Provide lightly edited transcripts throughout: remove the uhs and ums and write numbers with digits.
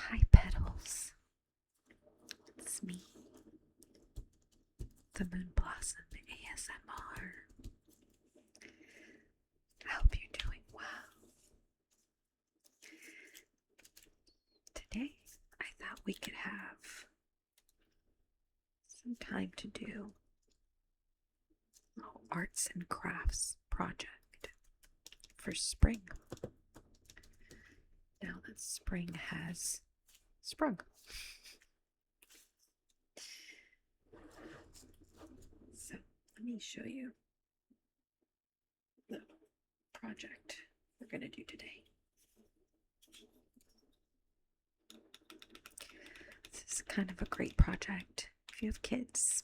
Hi, Petals. It's me, the Moon Blossom ASMR. I hope you're doing well. Today, I thought we could have some time to do a arts and crafts project for spring. Now that spring has sprung. So let me show you the project we're going to do today. This is kind of a great project if you have kids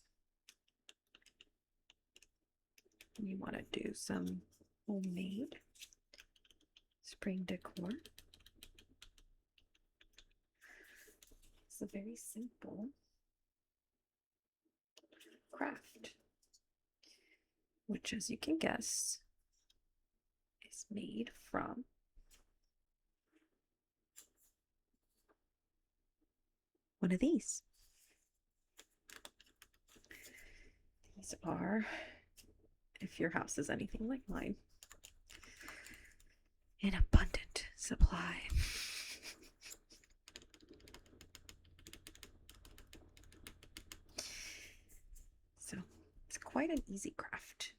and you want to do some homemade spring decor. It's a very simple craft, which, as you can guess, is made from one of these. These are, if your house is anything like mine, in abundant supply. So it's quite an easy craft.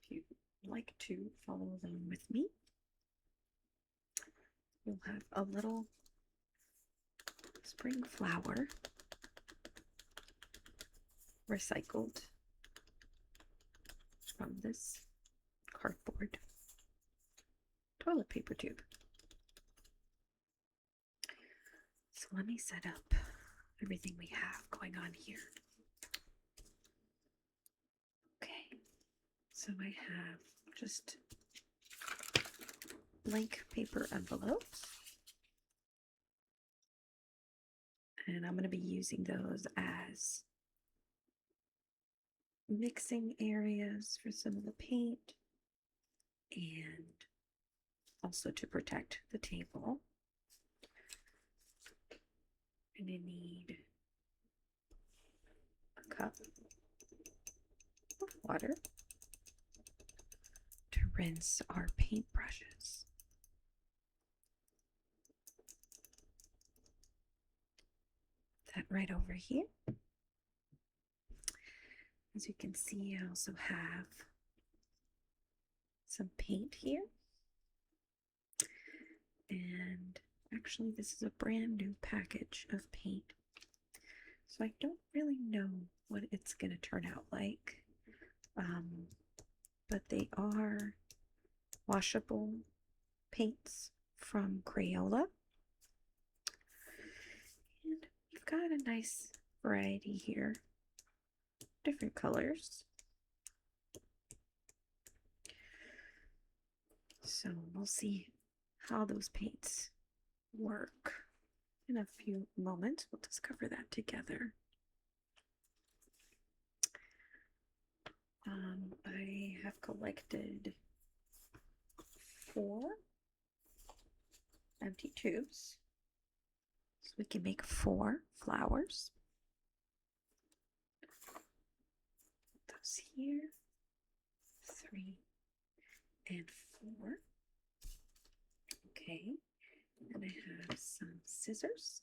If you like to follow along with me, you'll have a little spring flower recycled from this cardboard toilet paper tube. So let me set up everything we have going on here. Okay, so I have just blank paper envelopes, and I'm going to be using those as mixing areas for some of the paint and also to protect the table. I'm going to need a cup of water to rinse our paintbrushes. That right over here. As you can see, I also have some paint here. And actually, this is a brand new package of paint. So I don't really know what it's going to turn out like. But they are washable paints from Crayola. And we've got a nice variety here. Different colors. So we'll see how those paints work in a few moments. We'll discover that together. I have collected 4 empty tubes, so we can make 4 flowers. Put those here, 3 and 4. Okay, and I have some scissors.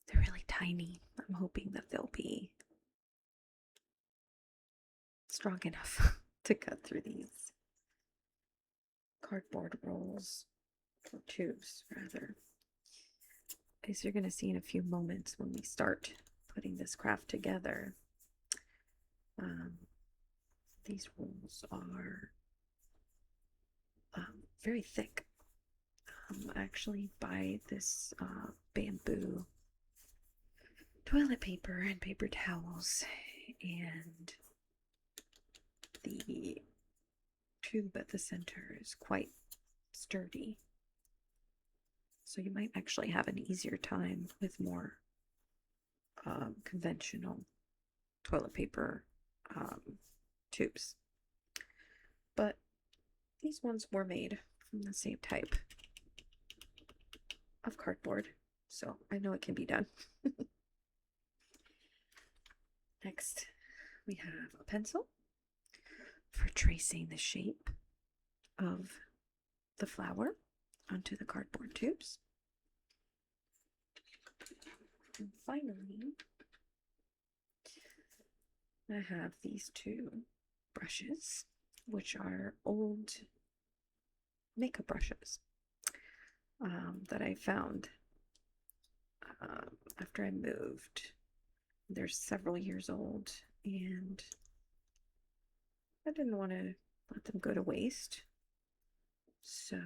They're really tiny. I'm hoping that they'll be strong enough to cut through these cardboard rolls, or tubes rather. As you're going to see in a few moments when we start putting this craft together, these rolls are very thick. I actually buy this bamboo toilet paper and paper towels, and the tube at the center is quite sturdy. So you might actually have an easier time with more conventional toilet paper tubes. But these ones were made from the same type of cardboard, so I know it can be done. Next, we have a pencil for tracing the shape of the flower onto the cardboard tubes. And finally, I have these two brushes, which are old makeup brushes that I found after I moved. They're several years old, and I didn't want to let them go to waste, so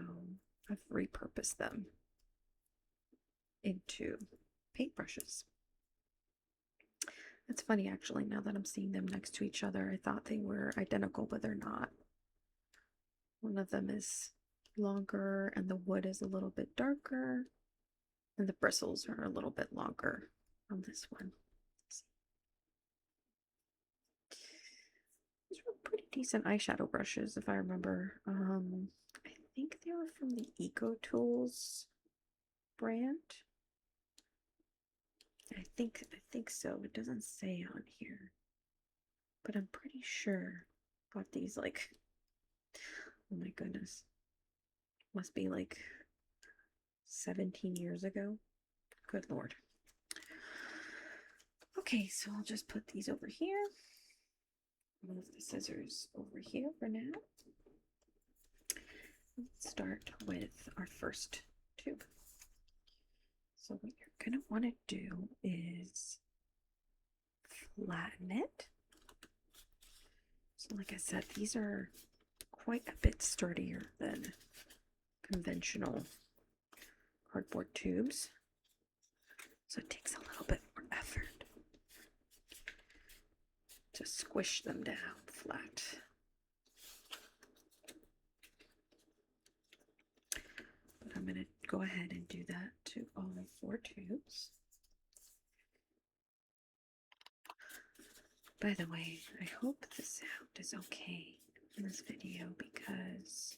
I've repurposed them into paintbrushes. It's funny, actually, now that I'm seeing them next to each other. I thought they were identical, but they're not. One of them is longer and the wood is a little bit darker, and the bristles are a little bit longer on this one. These were pretty decent eyeshadow brushes, if I remember. I think they were from the Eco Tools brand. I think so. It doesn't say on here, but I'm pretty sure. Got these like, oh my goodness, must be like 17 years ago. Good Lord. Okay, so I'll just put these over here. Move the scissors over here for now. Let's start with our first tube. So what you're going to want to do is flatten it. So like I said, these are quite a bit sturdier than conventional cardboard tubes. So it takes a little bit more effort to squish them down flat. But I'm going to go ahead and do that to all 4 tubes. By the way, I hope the sound is okay in this video because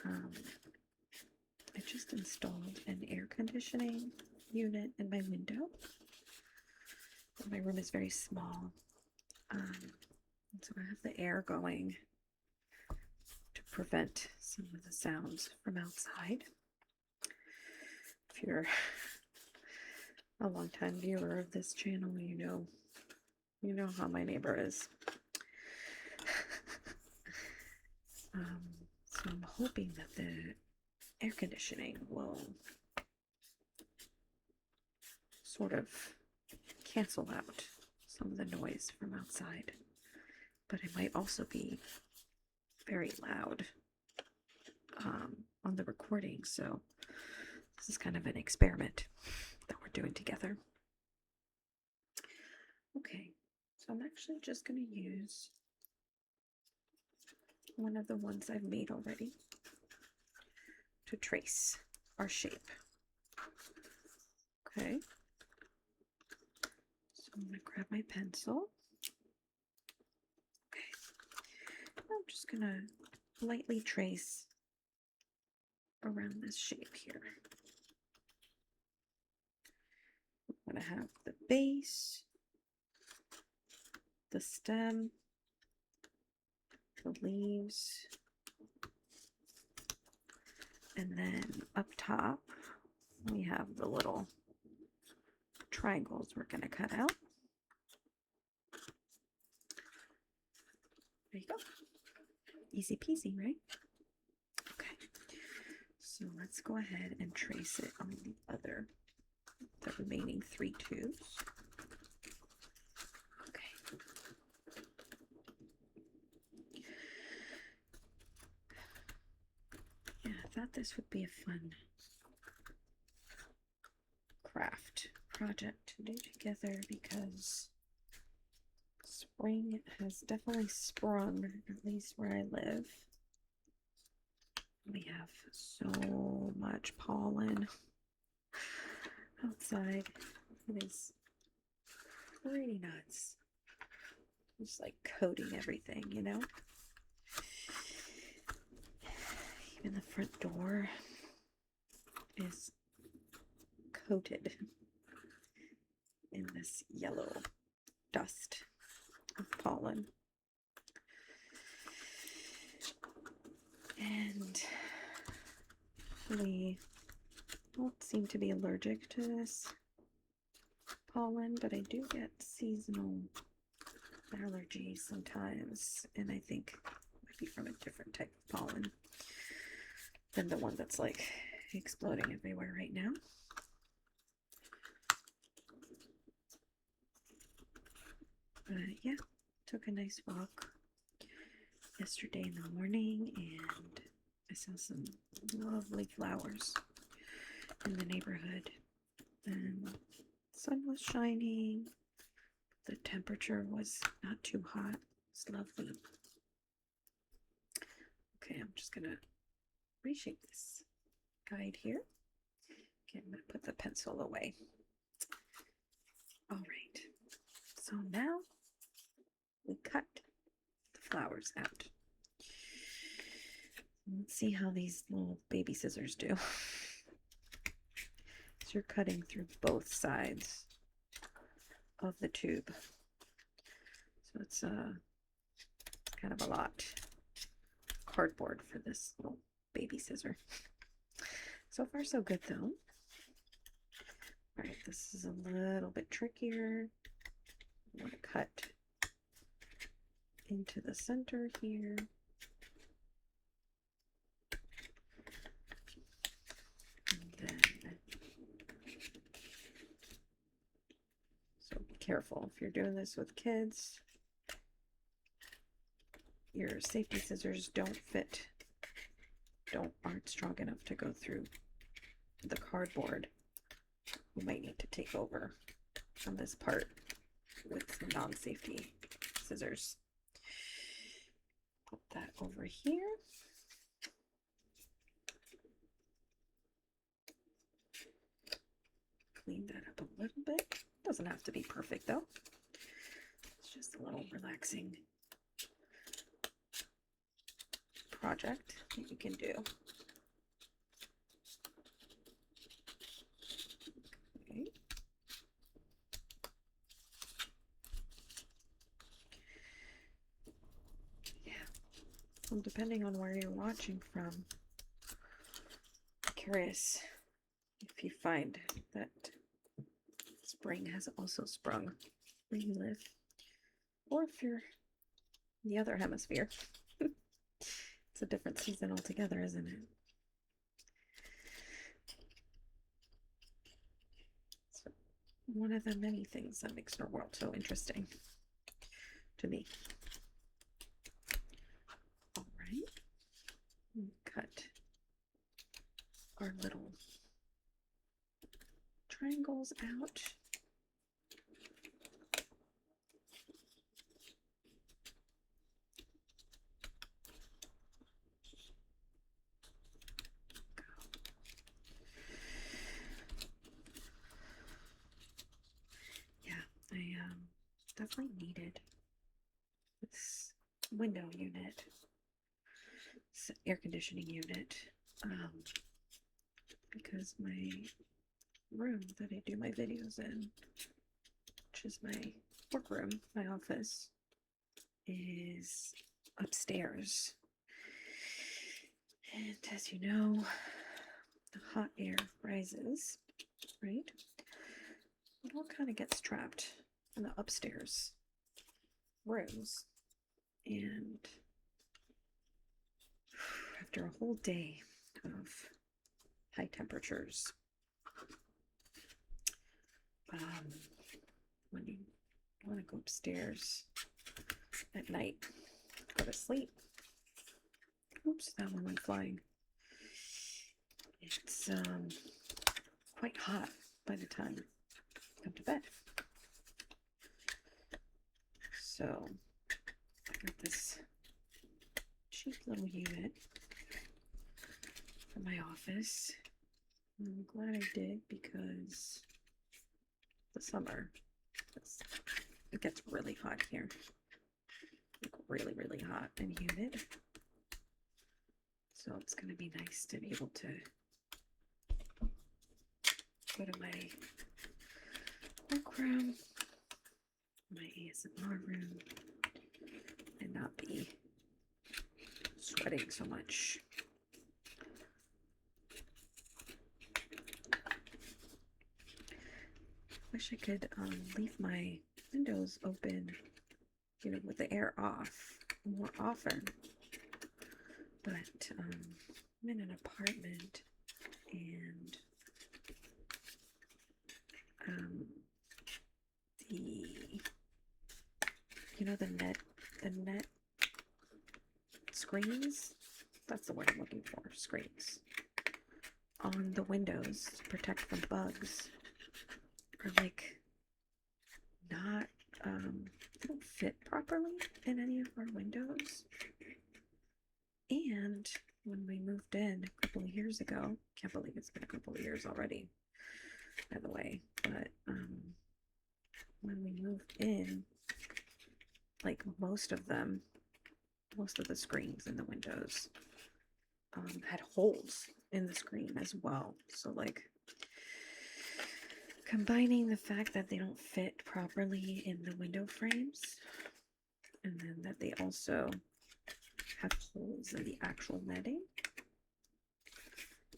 I just installed an air conditioning unit in my window. My room is very small, so I have the air going to prevent some of the sounds from outside. If you're a longtime viewer of this channel, you know how my neighbor is. So I'm hoping that the air conditioning will sort of cancel out some of the noise from outside, but it might also be very loud on the recording, so this is kind of an experiment that we're doing together. Okay, so I'm actually just going to use one of the ones I've made already to trace our shape. Okay, so I'm going to grab my pencil. Okay, I'm just going to lightly trace around this shape here. I'm going to have the base, the stem, the leaves, and then up top we have the little triangles we're going to cut out. There you go. Easy peasy, right? Okay, so let's go ahead and trace it on the remaining 3 tubes. Yeah, I thought this would be a fun craft project to do together because spring has definitely sprung, at least where I live. We have so much pollen outside. It is pretty nuts. Just like coating everything, you know? And the front door is coated in this yellow dust of pollen. And we don't seem to be allergic to this pollen, but I do get seasonal allergies sometimes, and I think it might be from a different type of pollen than the one that's like exploding everywhere right now. But yeah, took a nice walk yesterday in the morning, and I saw some lovely flowers in the neighborhood, and the sun was shining. The temperature was not too hot. It's lovely. Okay, I'm just gonna reshape this guide here. Okay, I'm gonna put the pencil away. All right, so now we cut the flowers out. Let's see how these little baby scissors do. So you're cutting through both sides of the tube. So it's kind of a lot of cardboard for this little baby scissor. So far so good though. All right, this is a little bit trickier. I'm going to cut into the center here. And then, so be careful if you're doing this with kids. Your safety scissors aren't strong enough to go through the cardboard. You might need to take over on this part with some non-safety scissors. Put that over here. Clean that up a little bit. Doesn't have to be perfect though. It's just a little relaxing project that you can do. Okay. Yeah. Well, depending on where you're watching from, I'm curious if you find that spring has also sprung where you live, or if you're in the other hemisphere. It's a different season altogether, isn't it? It's one of the many things that makes our world so interesting to me. All right, cut our little triangles out. I definitely needed this window unit, this air conditioning unit, because my room that I do my videos in, which is my workroom, my office, is upstairs. And as you know, the hot air rises, right? It all kind of gets trapped in the upstairs rooms. And after a whole day of high temperatures, when you want to go upstairs at night, go to sleep. Oops, that one went flying. It's quite hot by the time you come to bed. So I got this cheap little unit for my office. I'm glad I did, because the summer, it gets really hot here. Like really, really hot and humid. So So it's going to be nice to be able to go to my work room, my ASMR room, and not be sweating so much. Wish I could leave my windows open, you know, with the air off more often. But I'm in an apartment, and the net screens, that's the word I'm looking for, screens on the windows to protect from bugs are like not they don't fit properly in any of our windows. And when we moved in a couple of years ago, can't believe it's been a couple of years already, by the way, but when we moved in, like most of the screens in the windows had holes in the screen as well. So like combining the fact that they don't fit properly in the window frames, and then that they also have holes in the actual netting,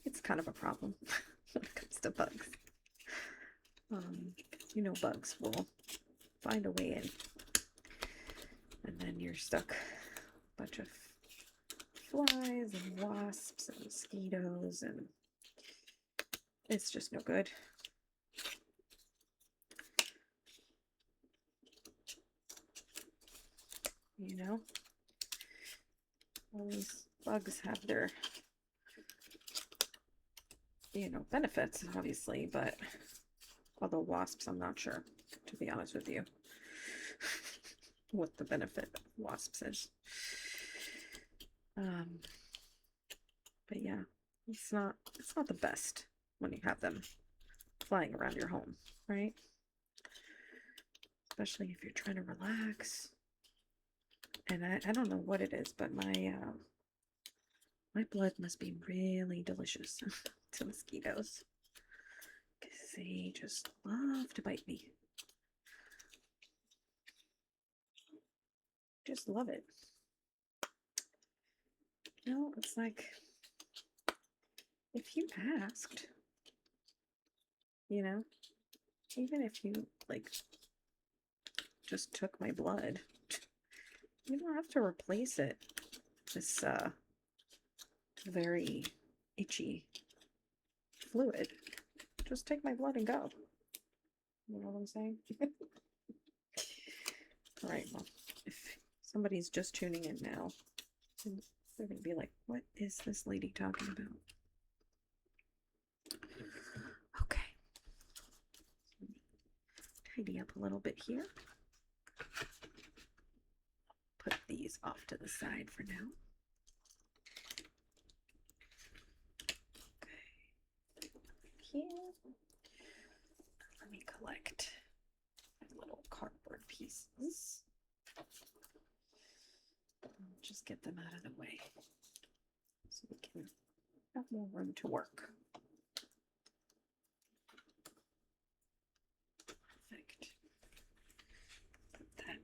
it's kind of a problem when it comes to bugs. You know, bugs will find a way in, and then you're stuck a bunch of flies and wasps and mosquitoes, and it's just no good. You know, all these bugs have their, you know, benefits, obviously, but although wasps, I'm not sure, to be honest with you, what the benefit of wasps is. But yeah, it's not the best when you have them flying around your home, right? Especially if you're trying to relax. And I don't know what it is, but my blood must be really delicious to mosquitoes, because they just love to bite me. Just love it. You know, it's like, if you asked, you know, even if you like just took my blood, you don't have to replace it. This very itchy fluid. Just take my blood and go. You know what I'm saying? All right, well, if somebody's just tuning in now, they're going to be like, what is this lady talking about? Okay. Tidy up a little bit here. Put these off to the side for now. Okay. Here. Let me collect little cardboard pieces. Just get them out of the way so we can have more room to work. Perfect. Put that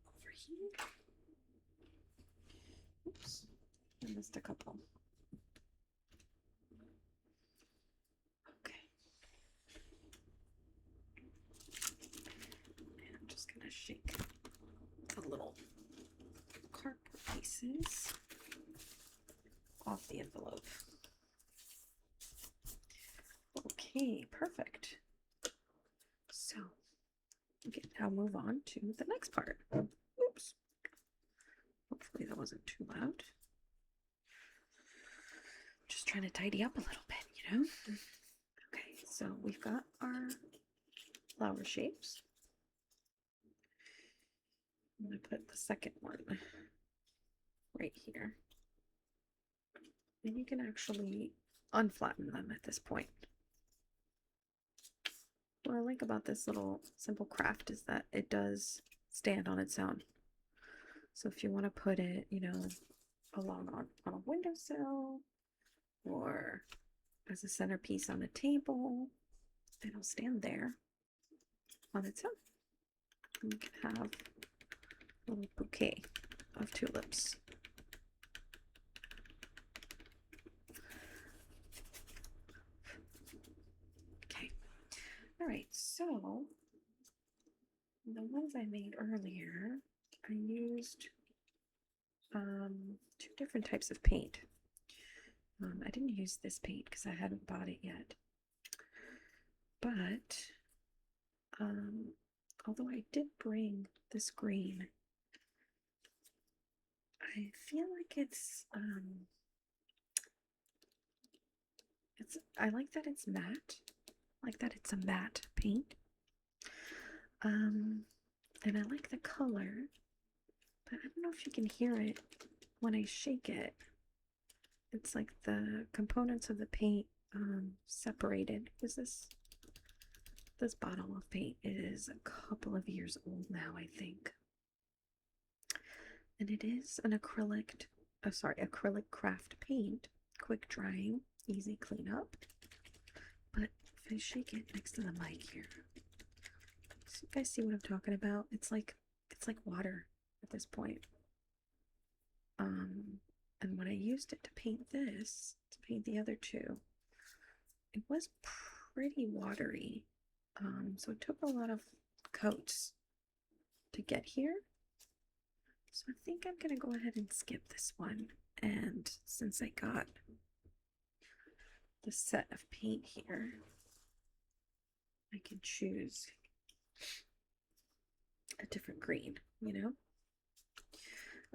over here. Oops, I missed a couple. Okay. And I'm just gonna shake the little cardboard pieces off the envelope. Okay, perfect. So we can now move on to the next part. Oops. Hopefully that wasn't too loud. Just trying to tidy up a little bit, you know? Okay, so we've got our flower shapes. I'm going to put the second one right here. And you can actually unflatten them at this point. What I like about this little simple craft is that it does stand on its own. So if you want to put it, you know, along on a windowsill or as a centerpiece on a table. It'll stand there on its own. And you can have a little bouquet of tulips. Okay. All right, so the ones I made earlier, I used two different types of paint. I didn't use this paint because I hadn't bought it yet. But although I did bring this green, I feel like I like that it's matte. I like that it's a matte paint. And I like the color, but I don't know if you can hear it when I shake it. It's like the components of the paint separated, because this bottle of paint is a couple of years old now, I think. And it is an acrylic craft paint, quick drying, easy cleanup. But if I shake it next to the mic here, so you guys see what I'm talking about? It's like water at this point. And when I used it to paint this, to paint the other two, it was pretty watery. So it took a lot of coats to get here. So I think I'm gonna go ahead and skip this one. And since I got the set of paint here, I can choose a different green, you know?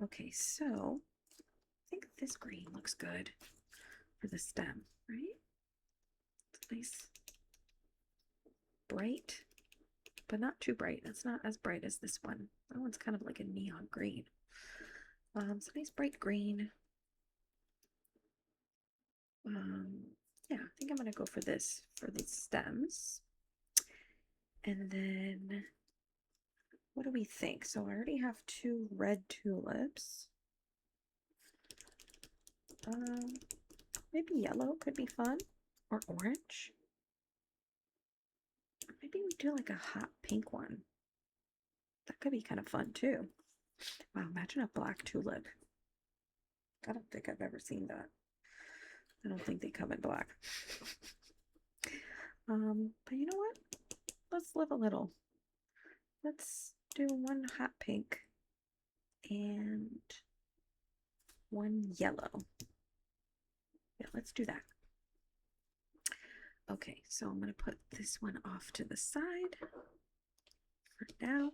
Okay, so I think this green looks good for the stem, right? It's nice, bright, but not too bright. It's not as bright as this one. That one's kind of like a neon green. It's a nice bright green. Yeah, I think I'm gonna go for this for these stems. And then what do we think? So I already have two red tulips. Maybe yellow could be fun, or orange. Maybe we do like a hot pink one. That could be kind of fun too. Wow, imagine a black tulip. I don't think I've ever seen that. I don't think they come in black. But you know what? Let's live a little. Let's do one hot pink and one yellow. Yeah, let's do that. Okay, so I'm going to put this one off to the side for now.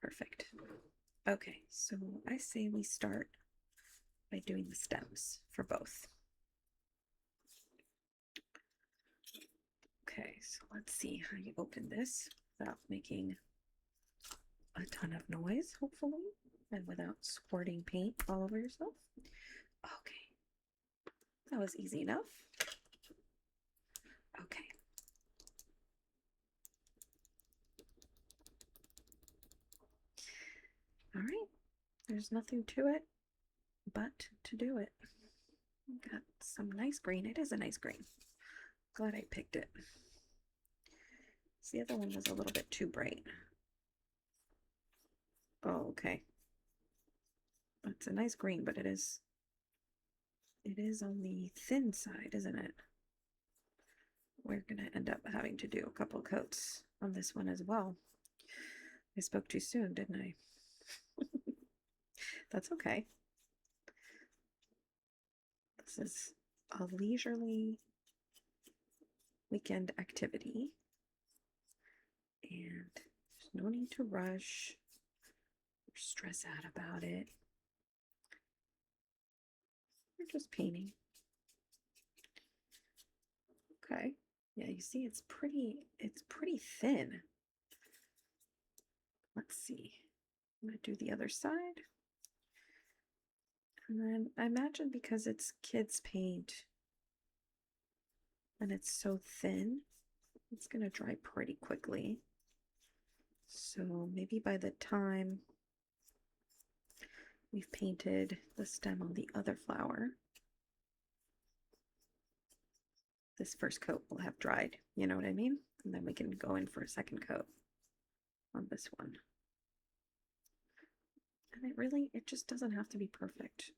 Perfect. Okay, so I say we start by doing the stems for both. Okay, so let's see how you open this without making a ton of noise, hopefully, and without squirting paint all over yourself. Okay, that was easy enough. Okay. All right, there's nothing to it but to do it. Got some nice green. It is a nice green. Glad I picked it. The other one was a little bit too bright. Oh, okay. It's a nice green, but it is on the thin side, isn't it? We're gonna end up having to do a couple coats on this one as well. I spoke too soon, didn't I? That's okay. This is a leisurely weekend activity, and there's no need to rush or stress out about it. We're just painting. Okay. Yeah, you see it's pretty thin. Let's see. I'm gonna do the other side. And then I imagine because it's kids paint and it's so thin, it's gonna dry pretty quickly. So maybe by the time we've painted the stem on the other flower, this first coat will have dried, you know what I mean? And then we can go in for a second coat on this one. And it just doesn't have to be perfect,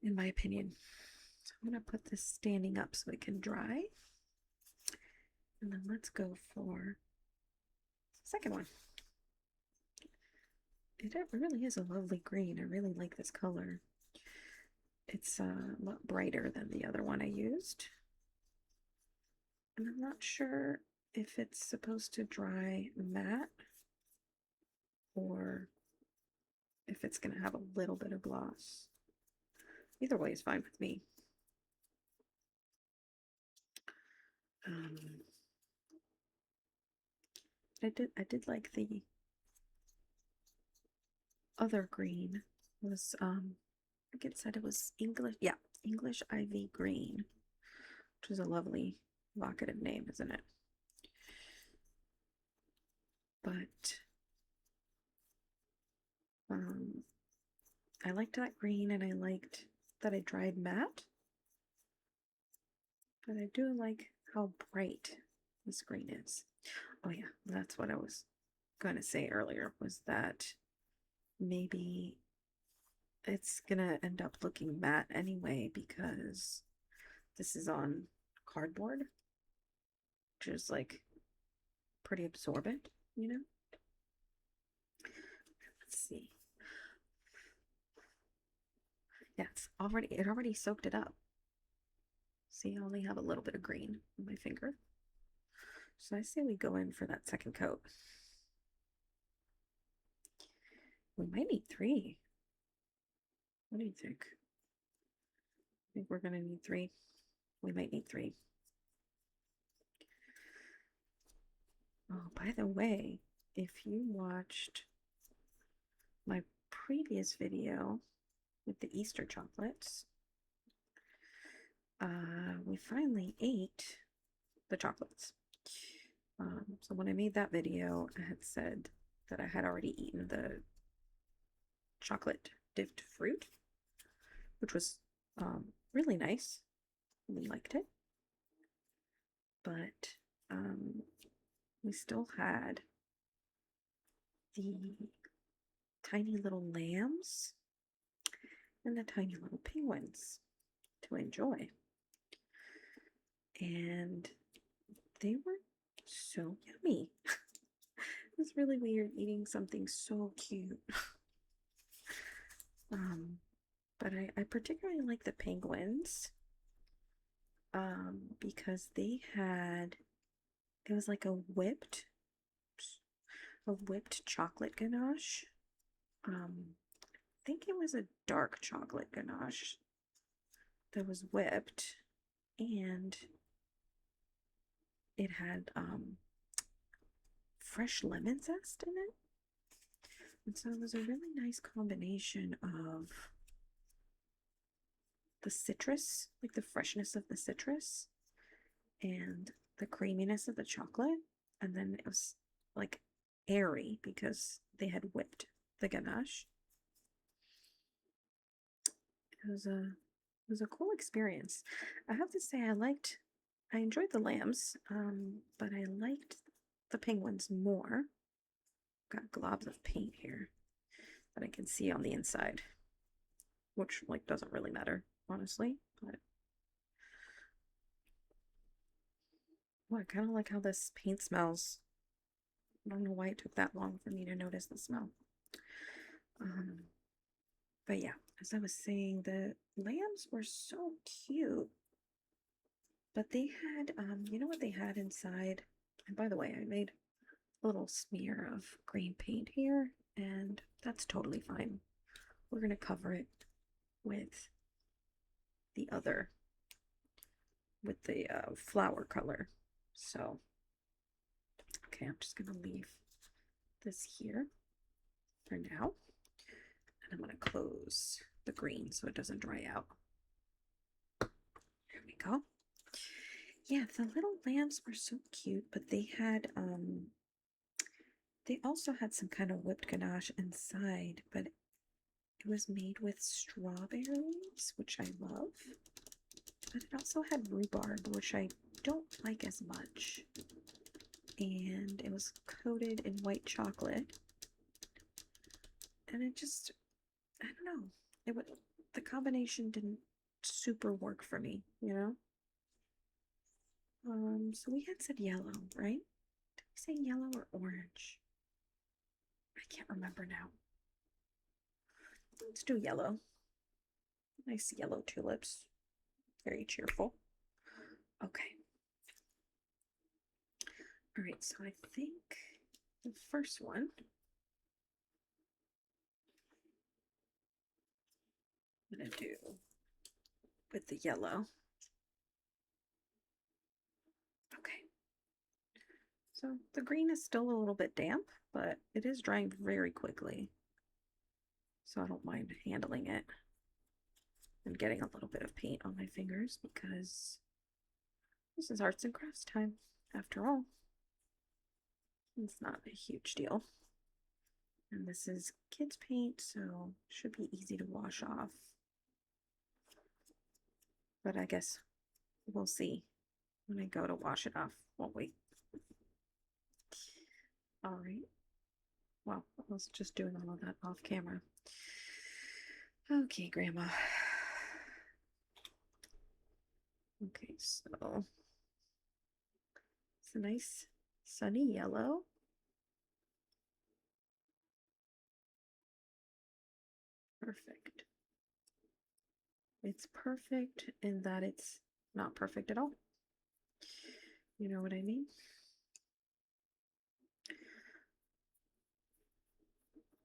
in my opinion. So I'm going to put this standing up so it can dry. And then let's go for the second one. It really is a lovely green. I really like this color. It's a lot brighter than the other one I used. And I'm not sure if it's supposed to dry matte or if it's going to have a little bit of gloss. Either way is fine with me. I did like the other green. It was I think it said it was English ivy green, which is a lovely evocative name, isn't it? But I liked that green, and I liked that it dried matte. But I do like how bright this green is. Oh yeah, that's what I was going to say earlier, was that maybe it's going to end up looking matte anyway because this is on cardboard, which is like pretty absorbent, you know? Let's see. Yeah, it already soaked it up. See, I only have a little bit of green on my finger. So I say we go in for that second coat. We might need 3. What do you think? I think we're going to need 3. We might need 3. Oh, by the way, if you watched my previous video with the Easter chocolates, we finally ate the chocolates. So when I made that video, I had said that I had already eaten the chocolate dipped fruit, which was really nice. Really liked it. But we still had the tiny little lambs and the tiny little penguins to enjoy. And they were so yummy. It was really weird eating something so cute. But I particularly like the penguins because they had, it was like a whipped chocolate ganache. I think it was a dark chocolate ganache that was whipped, and it had fresh lemon zest in it. And so it was a really nice combination of the citrus, like the freshness of the citrus, and the creaminess of the chocolate. And then it was like airy because they had whipped the ganache. It was a cool experience. I have to say I enjoyed the lambs, but I liked the penguins more. Got globs of paint here that I can see on the inside, which like doesn't really matter, honestly. But I kind of like how this paint smells. I don't know why it took that long for me to notice the smell. But yeah, as I was saying, the lambs were so cute. But they had, you know what they had inside? And by the way, I made a little smear of green paint here, and that's totally fine. We're going to cover it with the flower color. So, okay, I'm just going to leave this here for now. And I'm going to close the green so it doesn't dry out. There we go. Yeah, the little lambs were so cute, but they They also had some kind of whipped ganache inside, but it was made with strawberries, which I love. But it also had rhubarb, which I don't like as much. And it was coated in white chocolate. And it just, I don't know. It would, the combination didn't super work for me, you know? So we had said yellow, right? Did we say yellow or orange? I can't remember now. Let's do yellow. Nice yellow tulips. Very cheerful. Okay. All right, so I think the first one I'm gonna do with the yellow. Okay. So the green is still a little bit damp, but it is drying very quickly. So I don't mind handling it and getting a little bit of paint on my fingers because this is arts and crafts time after all. It's not a huge deal. And this is kids paint, so should be easy to wash off. But I guess we'll see when I go to wash it off, won't we? All right. Well, I was just doing all of that off camera. Okay, Grandma. Okay, so it's a nice sunny yellow. Perfect. It's perfect in that it's not perfect at all. You know what I mean?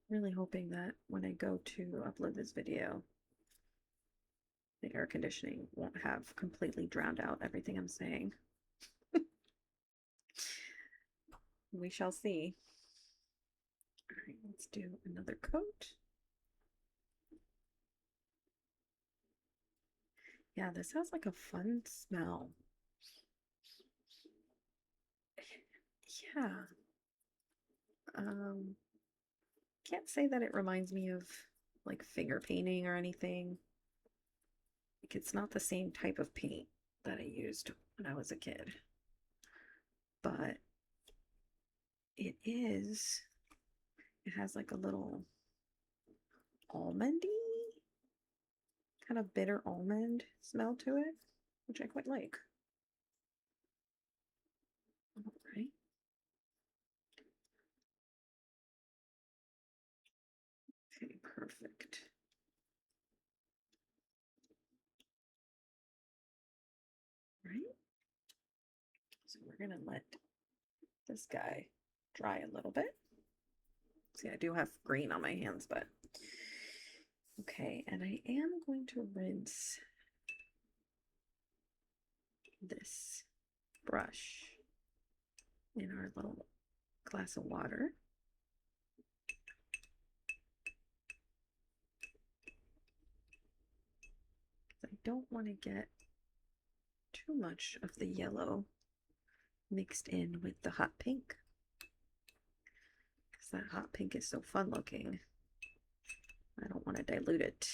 Really hoping that when I go to upload this video, the air conditioning won't have completely drowned out everything I'm saying. We shall see. All right, let's do another coat. Yeah, this has like a fun smell. Yeah. Can't say that it reminds me of like finger painting or anything. Like it's not the same type of paint that I used when I was a kid. But it has like a little almondy, kind of bitter almond smell to it, which I quite like. All right. Okay, perfect. Right. So we're gonna let this guy dry a little bit. See, I do have green on my hands, but okay, and I am going to rinse this brush in our little glass of water. I don't want to get too much of the yellow mixed in with the hot pink because that hot pink is so fun looking. I don't want to dilute it.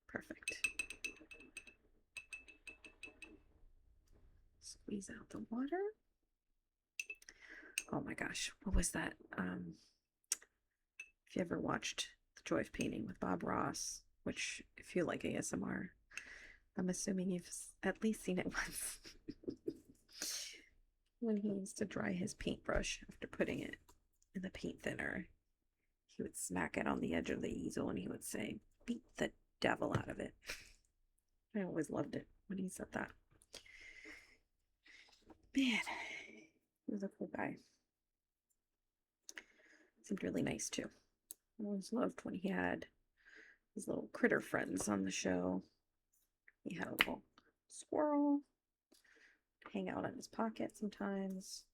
Perfect. Squeeze out the water. Oh my gosh, what was that? If you ever watched The Joy of Painting with Bob Ross, which if you like ASMR, I'm assuming you've at least seen it once. When he used to dry his paintbrush after putting it in the paint thinner, he would smack it on the edge of the easel and he would say, "Beat the devil out of it." I always loved it when he said that. Man, he was a cool guy. Seemed really nice too. I always loved when he had his little critter friends on the show. He had a little squirrel hang out in his pocket sometimes.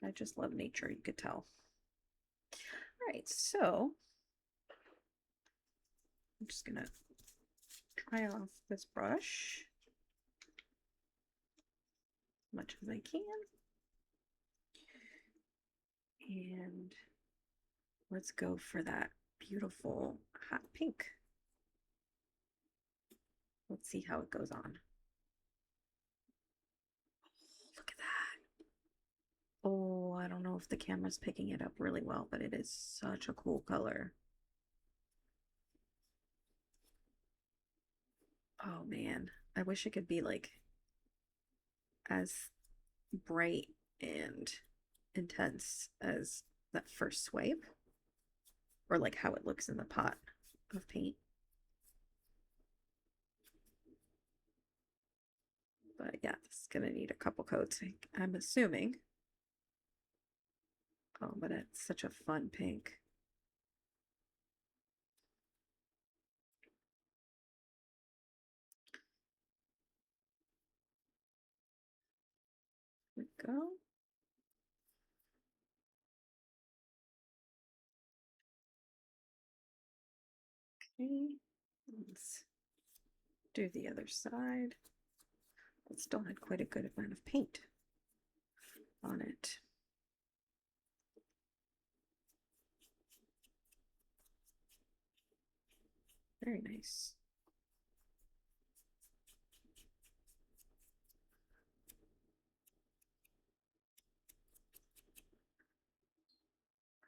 I just love nature, you could tell. All right, so I'm just gonna dry off this brush. much as I can. And let's go for that beautiful hot pink. Let's see how it goes on. Look at that. Oh, I don't know if the camera's picking it up really well, but it is such a cool color. Oh man, I wish it could be like as bright and intense as that first swipe, or like how it looks in the pot of paint. But yeah, this is gonna need a couple coats, I'm assuming. Oh, but it's such a fun pink. There we go. Okay, let's do the other side. It still had quite a good amount of paint on it. Very nice.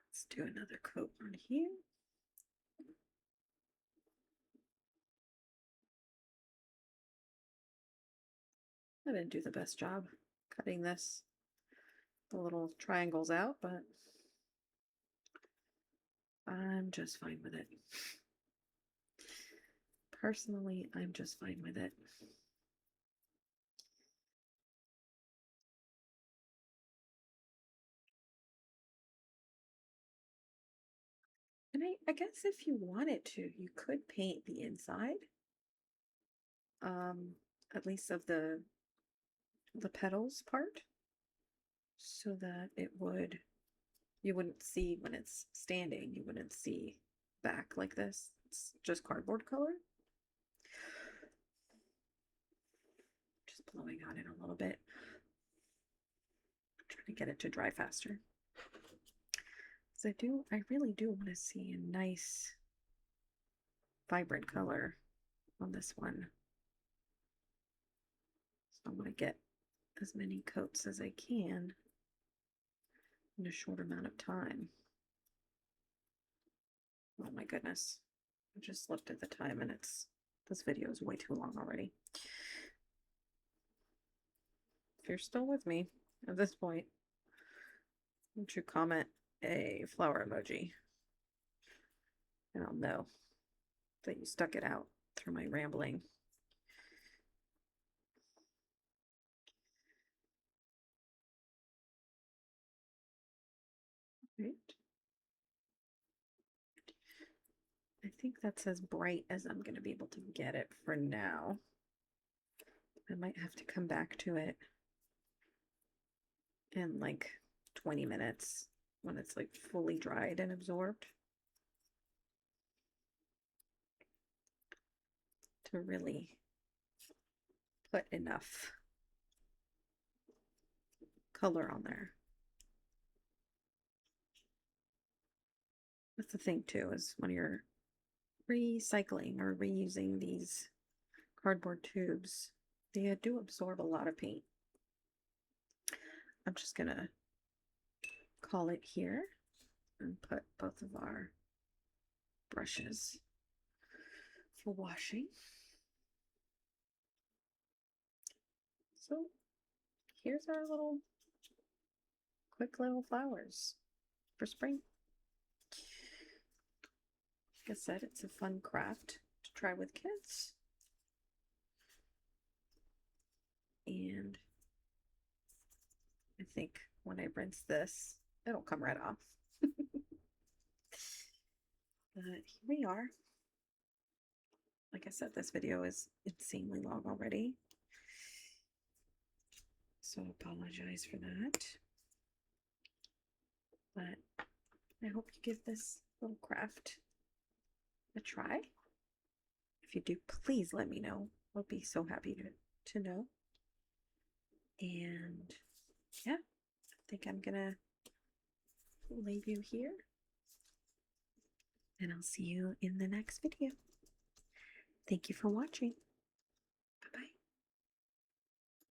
Let's do another coat on here. I didn't do the best job cutting the little triangles out, but I'm just fine with it. Personally, I'm just fine with it. And I guess if you wanted to, you could paint the inside, um, at least of the petals part, so that you wouldn't see when it's standing, you wouldn't see back like this. It's just cardboard color. Just blowing on it a little bit. Trying to get it to dry faster. Because I really do want to see a nice, vibrant color on this one. So I want to get as many coats as I can in a short amount of time. Oh my goodness. I just looked at the time and this video is way too long already. If you're still with me at this point, won't you comment a flower emoji? And I'll know that you stuck it out through my rambling. Right. I think that's as bright as I'm going to be able to get it for now. I might have to come back to it in like 20 minutes when it's like fully dried and absorbed to really put enough color on there. That's the thing too, is when you're recycling or reusing these cardboard tubes, they do absorb a lot of paint. I'm just gonna call it here and put both of our brushes for washing. So here's our quick little flowers for spring. Like I said, it's a fun craft to try with kids. And I think when I rinse this, it'll come right off. But here we are. Like I said, this video is insanely long already. So I apologize for that. But I hope you give this little craft a try. If you do, please let me know. I'll be so happy to know. And yeah, I think I'm gonna leave you here, and I'll see you in the next video. Thank you for watching.